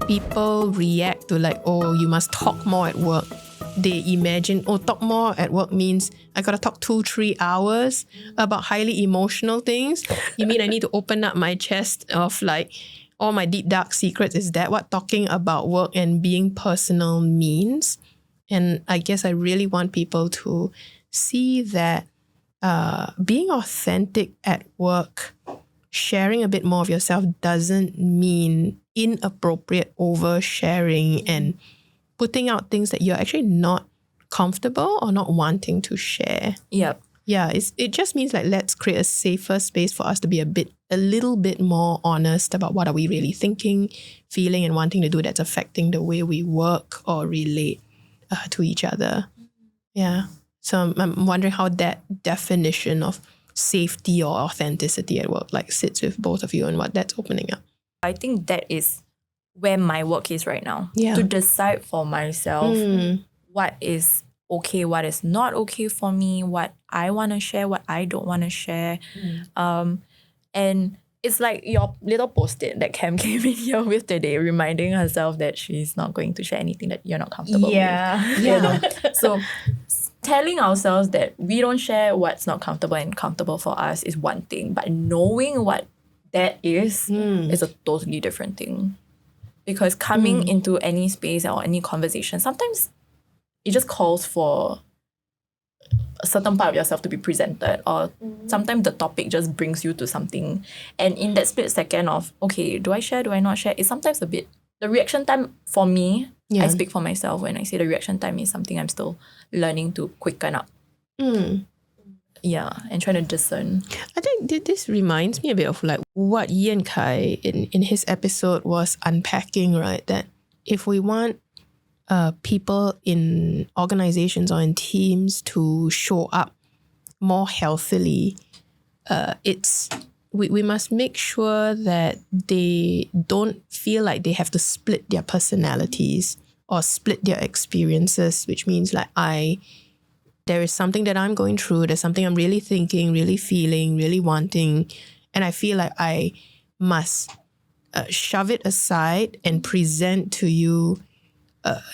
people react to like, oh, you must talk more at work. They imagine, oh, talk more at work means I gotta talk 2-3 hours about highly emotional things. You mean I need to open up my chest of like all my deep dark secrets? Is that what talking about work and being personal means? And I guess I really want people to see that being authentic at work, sharing a bit more of yourself doesn't mean inappropriate oversharing and putting out things that you're actually not comfortable or not wanting to share. Yep. Yeah, it just means like let's create a safer space for us to be a little bit more honest about what are we really thinking, feeling, and wanting to do that's affecting the way we work or relate to each other. Yeah. So I'm wondering how that definition of safety or authenticity at work like sits with both of you and what that's opening up. I think that is where my work is right now. Yeah. To decide for myself what is okay, what is not okay for me, what I want to share, what I don't want to share. And it's like your little post-it that Cam came in here with today, reminding herself that she's not going to share anything that you're not comfortable with. Yeah. So telling ourselves that we don't share what's not comfortable and comfortable for us is one thing, but knowing what that is a totally different thing. Because coming into any space or any conversation, sometimes it just calls for a certain part of yourself to be presented, or sometimes the topic just brings you to something. And in that split second of, okay, do I share, do I not share, it's sometimes a bit, the reaction time for me, I speak for myself when I say the reaction time is something I'm still learning to quicken up. Yeah, and trying to discern. I think this reminds me a bit of like what Ian Kai in his episode was unpacking, right? That if we want people in organizations or in teams to show up more healthily, we must make sure that they don't feel like they have to split their personalities or split their experiences, which means like there is something that I'm going through, there's something I'm really thinking, really feeling, really wanting, and I feel like I must shove it aside and present to you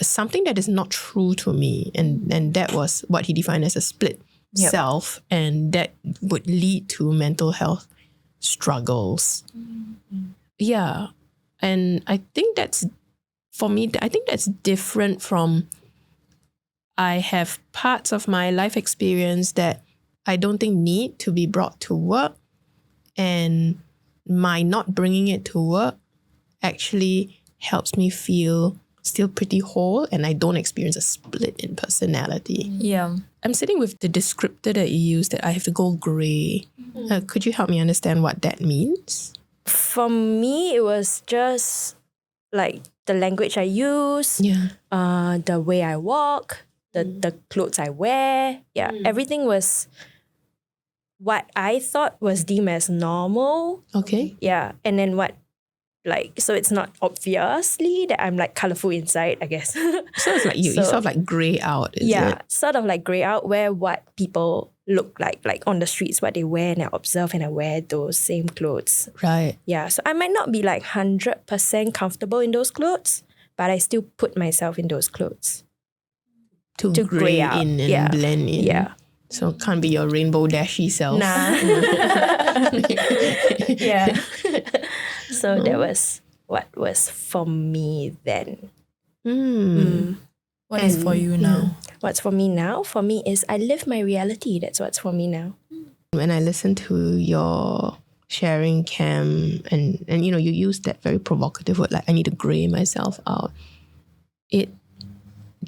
something that is not true to me. And that was what he defined as a split self, and that would lead to mental health struggles. Yeah. And I think that's, for me, I think that's different from I have parts of my life experience that I don't think need to be brought to work, and my not bringing it to work actually helps me feel still pretty whole, and I don't experience a split in personality. Yeah. I'm sitting with the descriptor that you used, that I have to go grey. Could you help me understand what that means? For me, it was just like the language I use, the way I walk, the clothes I wear. Yeah, everything was what I thought was deemed as normal. Okay. Yeah, and then so it's not obviously that I'm like colourful inside, I guess. So it's like you sort of like grey out, is it? Sort of like grey out, where what people look like on the streets, what they wear, and I observe and I wear those same clothes. Right. Yeah, so I might not be like 100% comfortable in those clothes, but I still put myself in those clothes. To grey in and blend in. Yeah. So it can't be your rainbow dashy self. Nah. Yeah. So that was what was for me then. What is for you now? What's for me now? For me is I live my reality. That's what's for me now. When I listened to your sharing, Cam, and you know, you used that very provocative word, like I need to grey myself out. It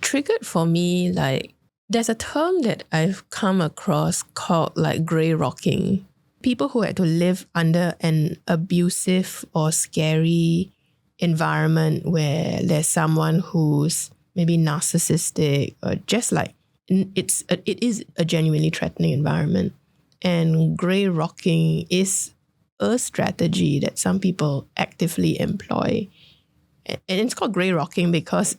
triggered for me, like, there's a term that I've come across called like grey rocking. People who had to live under an abusive or scary environment where there's someone who's maybe narcissistic, or just like it is a genuinely threatening environment. And grey rocking is a strategy that some people actively employ. And it's called grey rocking because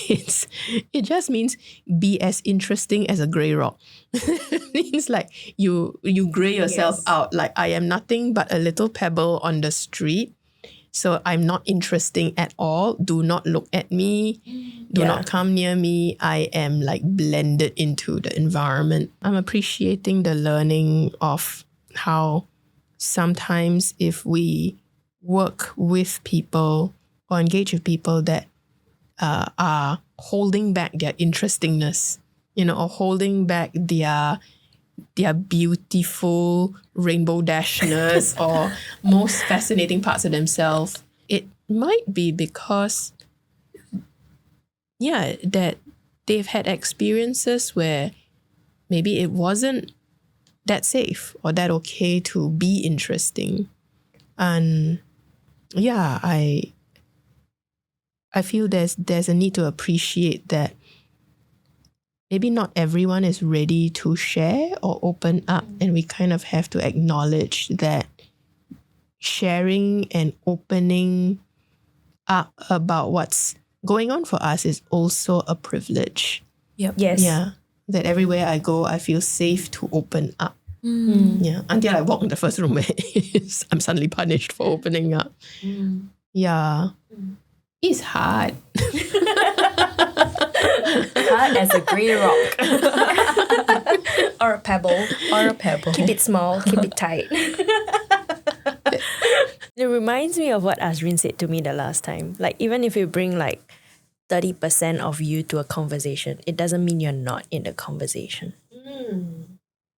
it just means be as interesting as a grey rock. It means like you grey yourself out, like I am nothing but a little pebble on the street So I'm not interesting at all. Do not look at me. Do not come near me. I am like blended into the environment. I'm appreciating the learning of how sometimes if we work with people or engage with people that are holding back their interestingness, or holding back their beautiful rainbow dashness or most fascinating parts of themselves, it might be because, that they've had experiences where maybe it wasn't that safe or that okay to be interesting. And I feel there's a need to appreciate that maybe not everyone is ready to share or open up, and we kind of have to acknowledge that sharing and opening up about what's going on for us is also a privilege. Yep. Yes. Yeah. That everywhere I go, I feel safe to open up. Yeah. Until I walk in the first room where I'm suddenly punished for opening up. Yeah. It's hard. Hard as a grey rock. Or a pebble. Keep it small, keep it tight. It reminds me of what Azrin said to me the last time. Like, even if you bring like 30% of you to a conversation, it doesn't mean you're not in the conversation.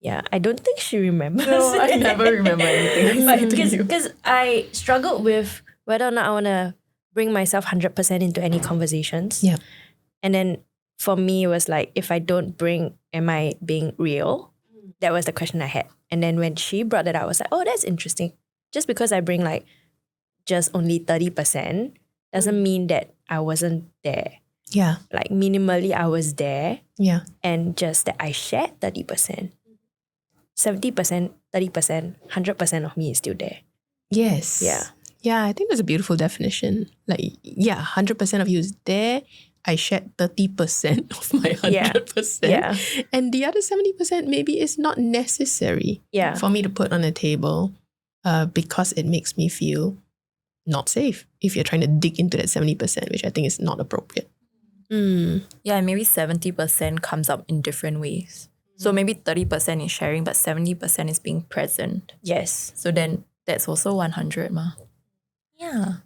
Yeah, I don't think she remembers. No, I never remember anything. Because I struggled with whether or not I want to bring myself 100% into any conversations. Yeah. And then for me, it was like, if I don't bring, am I being real? That was the question I had. And then when she brought it up, I was like, oh, that's interesting. Just because I bring like just only 30% doesn't mean that I wasn't there. Yeah. Like, minimally, I was there. Yeah. And just that I shared 30%. 70%, 30%, 100% of me is still there. Yes. Yeah. Yeah, I think that's a beautiful definition. Like, 100% of you is there. I shared 30% of my 100%. Yeah. And the other 70% maybe is not necessary for me to put on the table because it makes me feel not safe if you're trying to dig into that 70%, which I think is not appropriate. Yeah, and maybe 70% comes up in different ways. So maybe 30% is sharing, but 70% is being present. Yes. So then that's also 100 ma. Yeah.